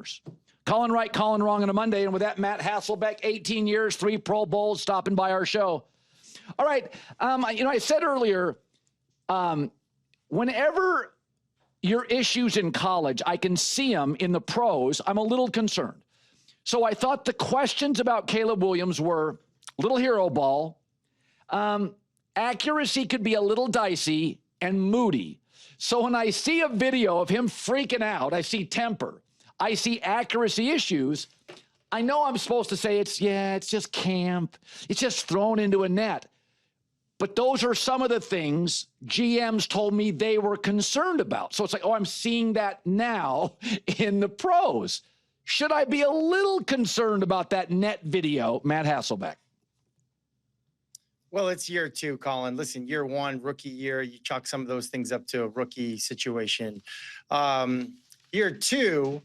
contenders. Colin right, Colin wrong on a Monday. And with that, Matt Hasselbeck, 18 years, 3 Pro Bowls, stopping by our show. All right. I said earlier, whenever your issues in college, I can see them in the pros, I'm a little concerned. So I thought the questions about Caleb Williams were little hero ball, accuracy could be a little dicey, and moody. So when I see a video of him freaking out, I see temper, I see accuracy issues, I know I'm supposed to say it's just camp. It's just thrown into a net. But those are some of the things GMs told me they were concerned about. So it's like, I'm seeing that now in the pros. Should I be a little concerned about that net video, Matt Hasselbeck? Well, it's year 2, Colin. Listen, year 1, rookie year, you chalk some of those things up to a rookie situation. Year 2,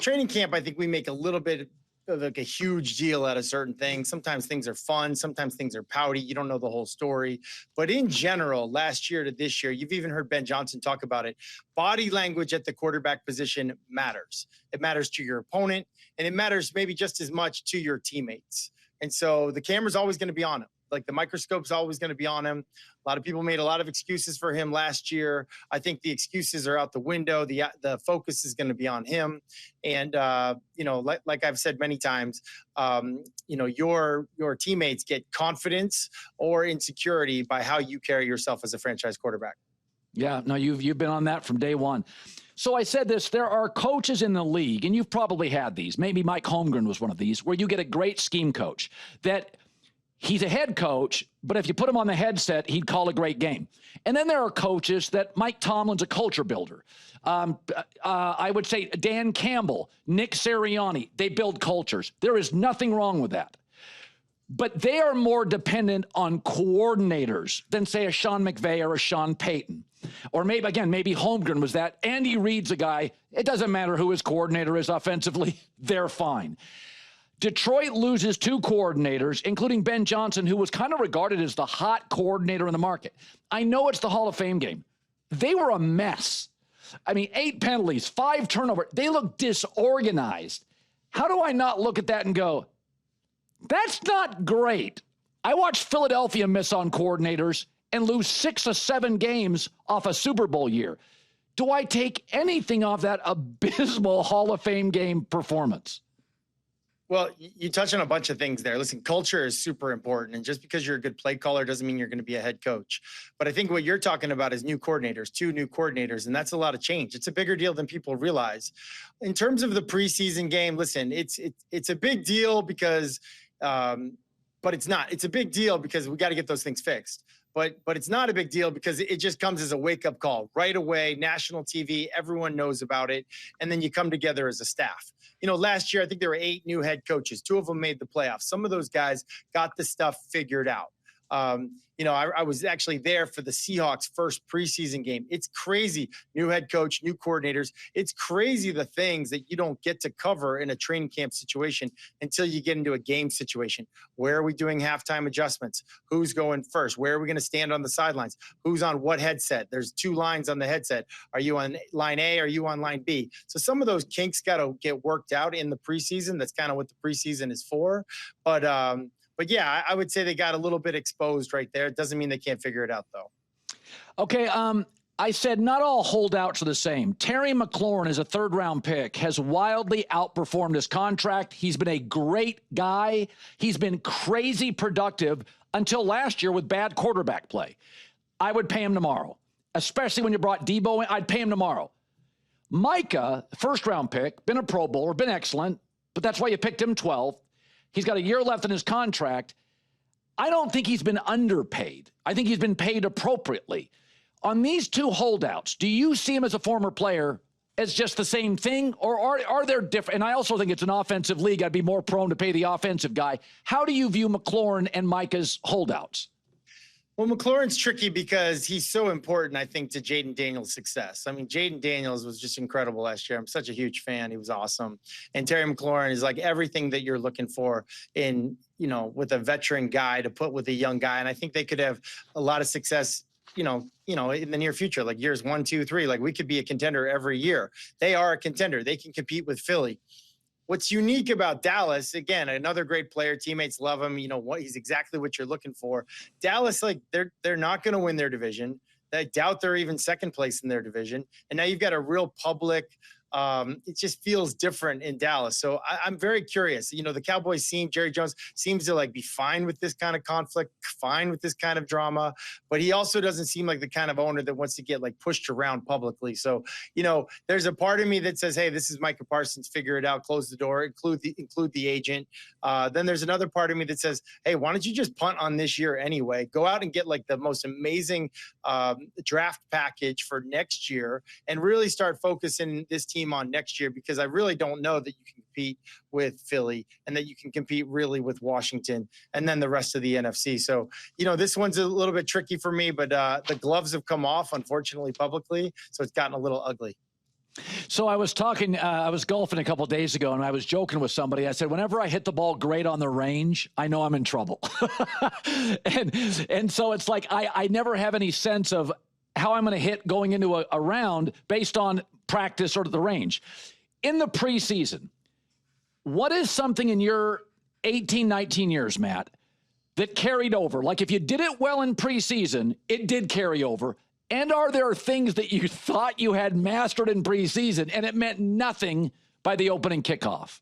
training camp, I think we make a little bit of like a huge deal out of certain things. Sometimes things are fun. Sometimes things are pouty. You don't know the whole story. But in general, last year to this year, you've even heard Ben Johnson talk about it. Body language at the quarterback position matters. It matters to your opponent, and it matters maybe just as much to your teammates. And so the camera's always going to be on him. Like the microscope's always going to be on him. A lot of people made a lot of excuses for him last year. I think the excuses are out the window. The focus is going to be on him. And, like I've said many times, your teammates get confidence or insecurity by how you carry yourself as a franchise quarterback. Yeah, no, you've been on that from day one. So I said this, there are coaches in the league, and you've probably had these. Maybe Mike Holmgren was one of these, where you get a great scheme coach that he's a head coach, but if you put him on the headset, he'd call a great game. And then there are coaches that Mike Tomlin's a culture builder. I would say Dan Campbell, Nick Sirianni, they build cultures. There is nothing wrong with that. But they are more dependent on coordinators than, say, a Sean McVay or a Sean Payton. Or maybe Holmgren was that. Andy Reid's a guy, it doesn't matter who his coordinator is offensively, they're fine. Detroit loses 2 coordinators, including Ben Johnson, who was kind of regarded as the hot coordinator in the market. I know it's the Hall of Fame game. They were a mess. 8 penalties, 5 turnovers. They look disorganized. How do I not look at that and go, that's not great? I watched Philadelphia miss on coordinators and lose 6 or 7 games off a Super Bowl year. Do I take anything off that abysmal Hall of Fame game performance? Well, you touch on a bunch of things there. Listen, culture is super important. And just because you're a good play caller doesn't mean you're going to be a head coach. But I think what you're talking about is new coordinators, 2 new coordinators, and that's a lot of change. It's a bigger deal than people realize. In terms of the preseason game, listen, it's a big deal because but it's not. It's a big deal because we got to get those things fixed. But it's not a big deal because it just comes as a wake-up call right away. National TV, everyone knows about it, and then you come together as a staff. Last year I think there were 8 new head coaches. 2 of them made the playoffs. Some of those guys got the stuff figured out. I was actually there for the Seahawks' first preseason game. It's crazy. New head coach, new coordinators. It's crazy the things that you don't get to cover in a training camp situation until you get into a game situation. Where are we doing halftime adjustments? Who's going first? Where are we going to stand on the sidelines? Who's on what headset? There's 2 lines on the headset. Are you on line A? Are you on line B? So some of those kinks got to get worked out in the preseason. That's kind of what the preseason is for. But yeah, I would say they got a little bit exposed right there. It doesn't mean they can't figure it out, though. Okay, I said not all holdouts are the same. Terry McLaurin is a 3rd-round pick, has wildly outperformed his contract. He's been a great guy. He's been crazy productive until last year with bad quarterback play. I would pay him tomorrow, especially when you brought Debo in. I'd pay him tomorrow. Micah, 1st-round pick, been a Pro Bowler, been excellent, but that's why you picked him 12th. He's got a year left in his contract. I don't think he's been underpaid. I think he's been paid appropriately. On these 2 holdouts, do you see him as a former player as just the same thing, or are there different? And I also think it's an offensive league. I'd be more prone to pay the offensive guy. How do you view McLaurin and Micah's holdouts? Well, McLaurin's tricky because he's so important, I think, to Jaden Daniels' success. Jaden Daniels was just incredible last year. I'm such a huge fan. He was awesome. And Terry McLaurin is like everything that you're looking for in, with a veteran guy to put with a young guy. And I think they could have a lot of success in the near future, like years 1, 2, 3, like we could be a contender every year. They are a contender. They can compete with Philly. What's unique about Dallas, again, another great player, teammates love him. He's exactly what you're looking for. Dallas, like they're not going to win their division. I doubt they're even second place in their division. And now you've got a real public, it just feels different in Dallas. So I'm very curious. The Cowboys Jerry Jones seems to like be fine with this kind of conflict, fine with this kind of drama, but he also doesn't seem like the kind of owner that wants to get like pushed around publicly. So, there's a part of me that says, hey, this is Micah Parsons, figure it out, close the door, include the agent. Then there's another part of me that says, hey, why don't you just punt on this year anyway? Go out and get like the most amazing draft package for next year and really start focusing this team on next year, because I really don't know that you can compete with Philly and that you can compete really with Washington and then the rest of the NFC. So, this one's a little bit tricky for me, but the gloves have come off, unfortunately, publicly. So it's gotten a little ugly. So I was golfing a couple of days ago, and I was joking with somebody. I said, whenever I hit the ball great on the range, I know I'm in trouble. and so it's like I never have any sense of how I'm going to hit going into a round based on practice or the range. In the preseason, what is something in your 18, 19 years, Matt, that carried over? Like if you did it well in preseason, it did carry over. And are there things that you thought you had mastered in preseason and it meant nothing by the opening kickoff?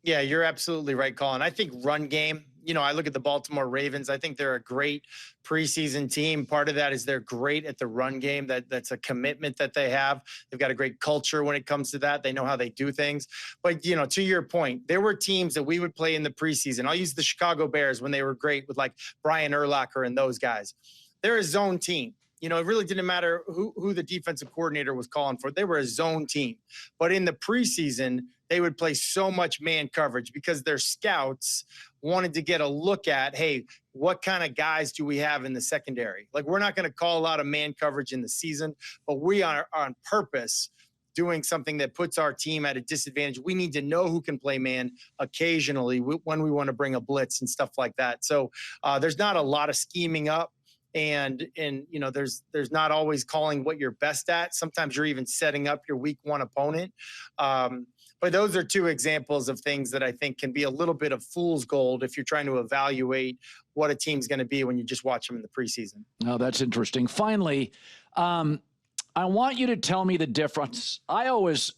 Yeah, you're absolutely right, Colin. I think run game, I look at the Baltimore Ravens. I think they're a great preseason team. Part of that is they're great at the run game. That's a commitment that they have. They've got a great culture when it comes to that. They know how they do things. But, to your point, there were teams that we would play in the preseason. I'll use the Chicago Bears when they were great with like Brian Urlacher and those guys. They're a zone team. It really didn't matter who the defensive coordinator was calling for. They were a zone team. But in the preseason, they would play so much man coverage because their scouts wanted to get a look at, hey, what kind of guys do we have in the secondary? Like, we're not going to call a lot of man coverage in the season, but we are on purpose doing something that puts our team at a disadvantage. We need to know who can play man occasionally when we want to bring a blitz and stuff like that. So there's not a lot of scheming up. And there's not always calling what you're best at. Sometimes you're even setting up your week one opponent. But those are two examples of things that I think can be a little bit of fool's gold if you're trying to evaluate what a team's going to be when you just watch them in the preseason. Oh, that's interesting. Finally, I want you to tell me the difference. I always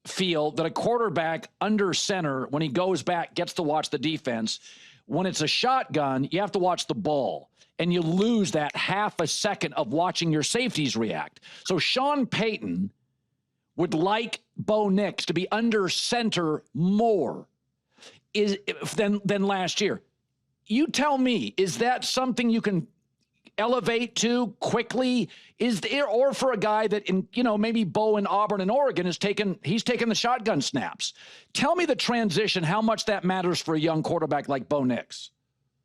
feel that a quarterback under center, when he goes back, gets to watch the defense. When it's a shotgun, you have to watch the ball. And you lose that half a second of watching your safeties react. So Sean Payton would like Bo Nix to be under center more than last year. You tell me, is that something you can elevate quickly? Is there, or for a guy that maybe Bo in Auburn and Oregon he's taken the shotgun snaps? Tell me the transition, how much that matters for a young quarterback like Bo Nix.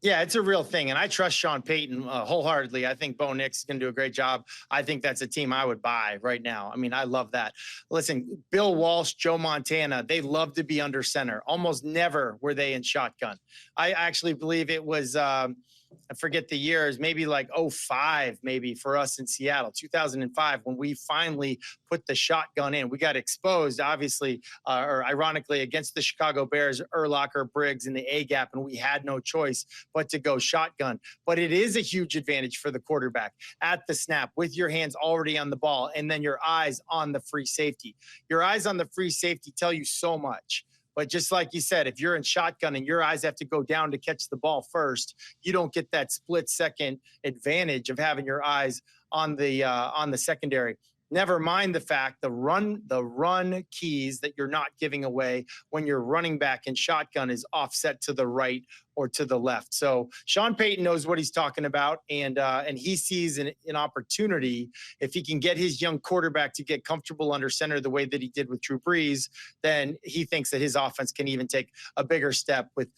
Yeah, it's a real thing. And I trust Sean Payton wholeheartedly. I think Bo Nix is going to do a great job. I think that's a team I would buy right now. I mean, I love that. Listen, Bill Walsh, Joe Montana, they love to be under center. Almost never were they in shotgun. I actually believe it was, I forget the years, maybe like 2005, maybe for us in Seattle, 2005, when we finally put the shotgun in. We got exposed, obviously, or ironically, against the Chicago Bears, Urlacher, Briggs in the A-gap, and we had no choice but to go shotgun. But it is a huge advantage for the quarterback at the snap with your hands already on the ball and then your eyes on the free safety. Your eyes on the free safety tell you so much. But just like you said, if you're in shotgun and your eyes have to go down to catch the ball first, you don't get that split second advantage of having your eyes on the secondary. Never mind the fact the run keys that you're not giving away when you're running back in shotgun is offset to the right or to the left. So Sean Payton knows what he's talking about, and he sees an opportunity. If he can get his young quarterback to get comfortable under center the way that he did with Drew Brees, then he thinks that his offense can even take a bigger step with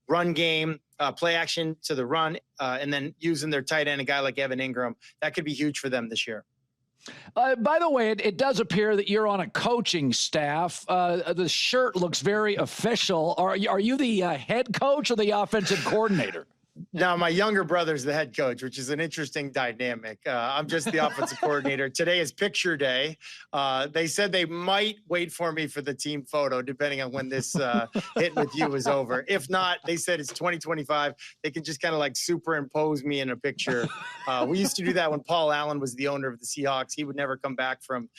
run game, play action to the run, and then using their tight end, a guy like Evan Ingram. That could be huge for them this year. By the way, it does appear that you're on a coaching staff. The shirt looks very official. Are you the head coach or the offensive coordinator? Now, my younger brother's the head coach, which is an interesting dynamic. I'm just the offensive coordinator. Today is picture day. They said they might wait for me for the team photo, depending on when this hit with you is over. If not, they said it's 2025. They can just kind of like superimpose me in a picture. We used to do that when Paul Allen was the owner of the Seahawks. He would never come back from,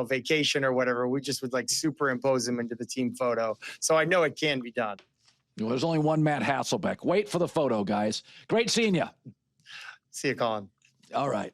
vacation or whatever. We just would like superimpose him into the team photo. So I know it can be done. Well, there's only one Matt Hasselbeck. Wait for the photo, guys. Great seeing you. See you, Colin. All right.